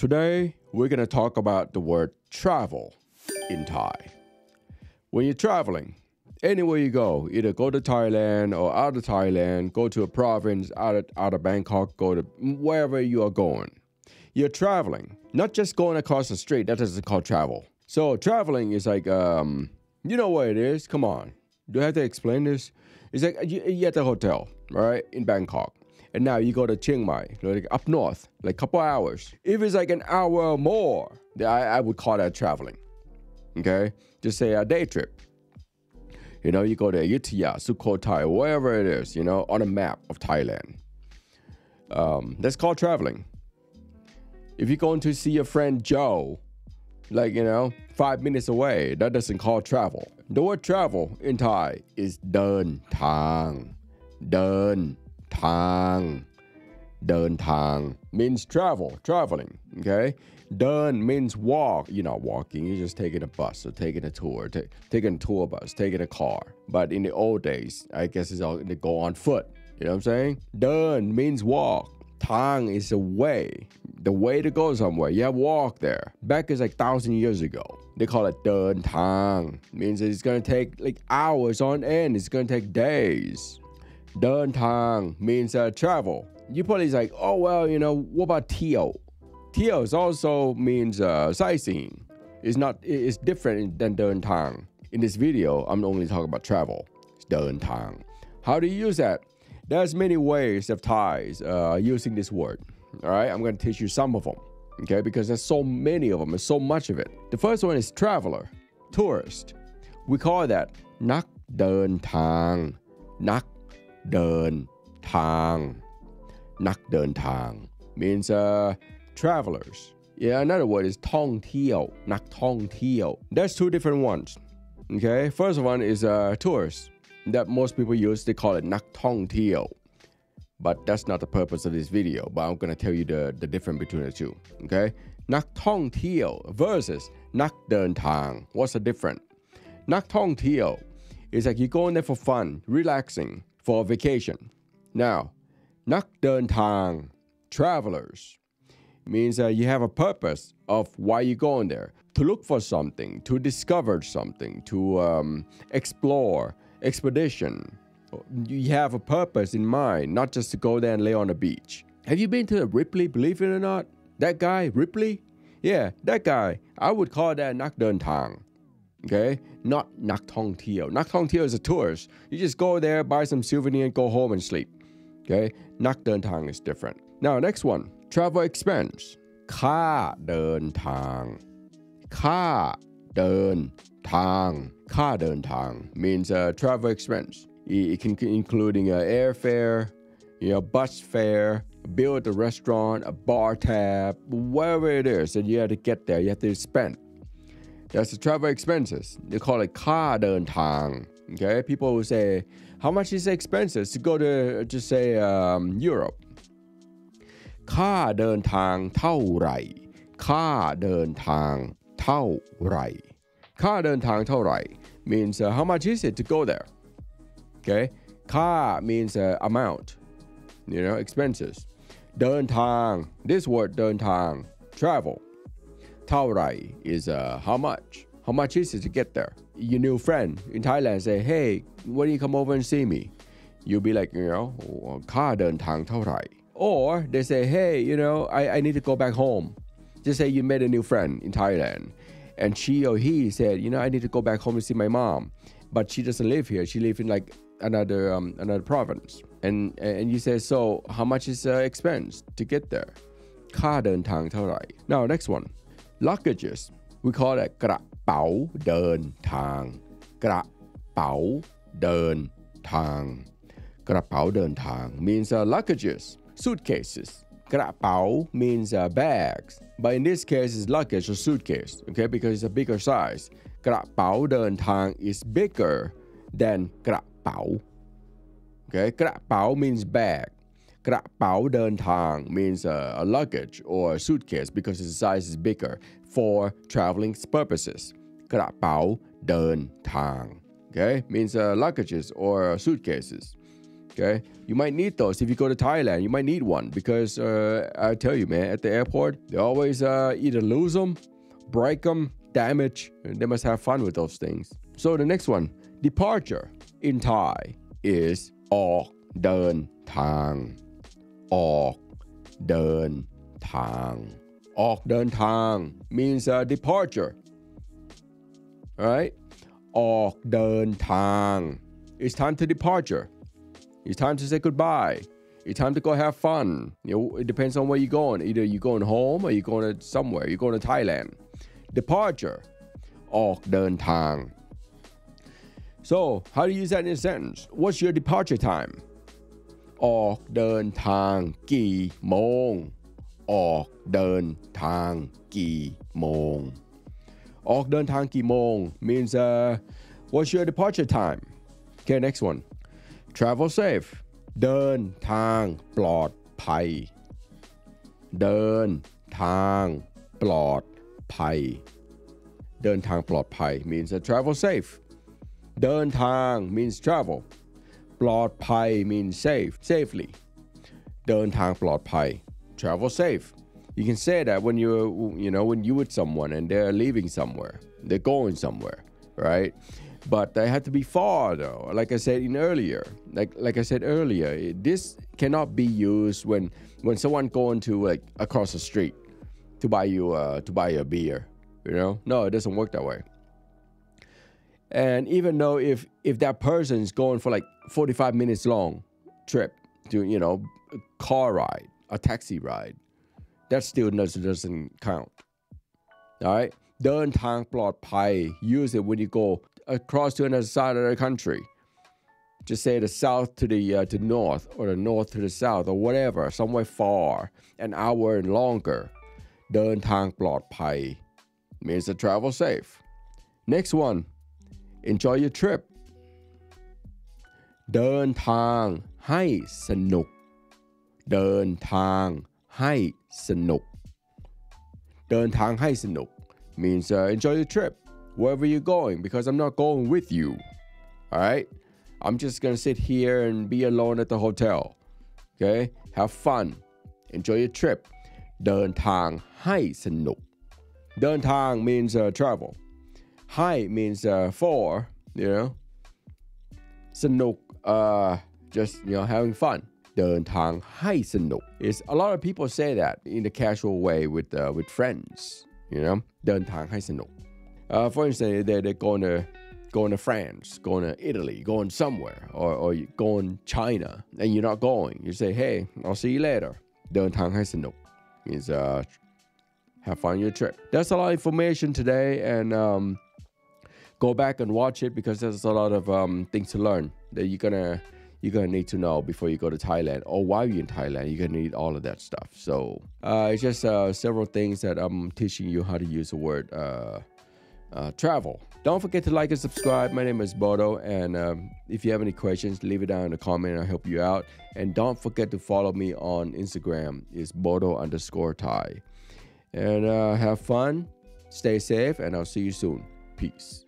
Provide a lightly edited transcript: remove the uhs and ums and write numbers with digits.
Today, we're going to talk about the word travel in Thai. When you're traveling, anywhere you go, either go to Thailand or out of Thailand, go to a province, out of Bangkok, go to wherever you are going. You're traveling, not just going across the street. That doesn't call travel. So traveling is like, you know what it is? Come on. Do I have to explain this? It's like you're at the hotel, right, in Bangkok. And now you go to Chiang Mai, like up north, like a couple hours. If it's like an hour or more, I would call that traveling. Okay? Just say a day trip. You know, you go to Ayutthaya, Sukhothai, wherever it is, you know, on a map of Thailand. That's called traveling. If you're going to see your friend Joe, like, you know, 5 minutes away, that doesn't call travel. The word travel in Thai is เดินทาง เดินทาง เดินทาง means traveling, okay? เดิน means walk. You're not walking, you're just taking a bus or taking a tour, taking a tour bus, taking a car. But in the old days, I guess it's all they go on foot. You know what I'm saying? เดิน means walk. ทาง is a way. The way to go somewhere. You have walk there. Back is like 1,000 years ago. They call it เดินทาง means that it's going to take like hours on end. It's going to take days. เดินทาง means travel. You probably like, oh, well, you know, what about เที่ยว เที่ยว also means sightseeing. It's different than เดินทาง. In this video, I'm only talking about travel. It's เดินทาง. How do you use that? There's many ways of Thais using this word. All right, I'm going to teach you some of them, okay? Because there's so many of them, there's so much of it. The first one is traveler, tourist. We call that นักเดินทาง นักเดินทาง นักเดินทาง means travelers. Yeah, another word is ท่องเที่ยว นักท่องเที่ยว. There's two different ones, okay? First one is tourist that most people use. They call it นักท่องเที่ยว. But that's not the purpose of this video. But I'm going to tell you the difference between the two. Okay? นักท่องเที่ยว versus นักเดินทาง. What's the difference? นักท่องเที่ยว is like you're going there for fun, relaxing, for a vacation. Now, นักเดินทาง travelers, means you have a purpose of why you're going there. To look for something, to discover something, to explore, expedition. You have a purpose in mind, not just to go there and lay on the beach. Have you been to Ripley, believe it or not? That guy, Ripley? Yeah, that guy. I would call that นักเดินทาง. Okay? Not นักท่องเที่ยว. นักท่องเที่ยว is a tourist. You just go there, buy some souvenir, and go home and sleep. Okay? นักเดินทาง is different. Now, next one. Travel expense. ค่าเดินทาง ค่าเดินทาง ค่าเดินทาง means travel expense. It can including airfare, you know, bus fare, bill at the restaurant, a bar tab, wherever it is that you have to get there, you have to spend. That's the travel expenses. They call it ค่าเดินทาง. Okay, people will say, how much is the expenses to go to, just say, Europe? ค่าเดินทางเท่าไหร่ ค่าเดินทางเท่าไหร่ ค่าเดินทางเท่าไหร่ means how much is it to go there? Okay, ค่า means amount, you know, expenses. เดินทาง this word เดินทาง travel. เท่าไหร่ is how much is it to get there? Your new friend in Thailand say, hey, when you come over and see me, you'll be like, you know, ค่าเดินทางเท่าไหร่ or they say, hey, you know, I need to go back home. Just say you met a new friend in Thailand and she or he said, you know, I need to go back home to see my mom, but she doesn't live here. She lives in like another province, and you say, so how much is expense to get there? ค่าเดินทางเท่าไหร่ Now next one, luggages. We call it กระเป๋าเดินทาง กระเป๋าเดินทาง กระเป๋าเดินทาง means luggages, suitcases. กระเป๋า means bags, but in this case it's luggage or suitcase, okay, because it's a bigger size. กระเป๋าเดินทาง is bigger than กระเป๋า. Okay, กระเป๋า means bag. กระเป๋าเดินทาง means a luggage or a suitcase because the size is bigger for traveling purposes. กระเป๋าเดินทาง. Okay, means luggages or suitcases. Okay, you might need those if you go to Thailand. You might need one because I tell you, man, at the airport they always either lose them, break them, damage. And they must have fun with those things. So the next one, departure in Thai is ออกเดินทางออกเดินทางออกเดินทาง means departure. All right, ออกเดินทาง it's time to departure. It's time to say goodbye. It's time to go have fun. You know, it depends on where you're going. Either you're going home or you're going to somewhere. You're going to Thailand. Departure. ออกเดินทาง So, how do you use that in a sentence? What's your departure time? ออกเดินทางกี่โมงออกเดินทางกี่โมงออกเดินทางกี่โมง means what's your departure time? Okay, next one. Travel safe. เดินทางปลอดภัยเดินทางปลอดภัยเดินทางปลอดภัย means travel safe. เดินทาง means travel. ปลอดภัย means safe, safely. เดินทางปลอดภัย travel safe. You can say that when when you with someone and they're leaving somewhere, they're going somewhere, right? But they have to be far though. Like I said earlier, this cannot be used when someone going to like across the street to buy you a beer. No, it doesn't work that way. And even though if that person is going for like 45 minutes long trip to a car ride, a taxi ride, that still doesn't count. All right, เดินทางปลอดภัย use it when you go across to another side of the country. Just say the south to the to north or the north to the south or whatever, somewhere far, an hour and longer. เดินทางปลอดภัย means to travel safe. Next one, enjoy your trip. เดินทางให้สนุกเดินทางให้สนุกเดินทางให้สนุก means enjoy your trip wherever you're going because I'm not going with you. All right, I'm just gonna sit here and be alone at the hotel. Okay, have fun, enjoy your trip. เดินทางให้สนุกเดินทาง means travel. ให้ means for, สนุกjust having fun. เดินทางให้สนุก is a lot of people say that in a casual way with friends. เดินทางให้สนุก. For instance, they're going to France, going to Italy, going somewhere, or going China, and you're not going. You say, hey, I'll see you later. เดินทางให้สนุก means have fun on your trip. That's a lot of information today, and go back and watch it because there's a lot of things to learn that you're gonna need to know before you go to Thailand, or while you're in Thailand, you're gonna need all of that stuff. So it's just several things that I'm teaching you how to use the word travel. Don't forget to like and subscribe. My name is Bodo, and if you have any questions, leave it down in the comment. I'll help you out. And don't forget to follow me on Instagram. It's Bodo_Thai. And have fun, stay safe, and I'll see you soon. Peace.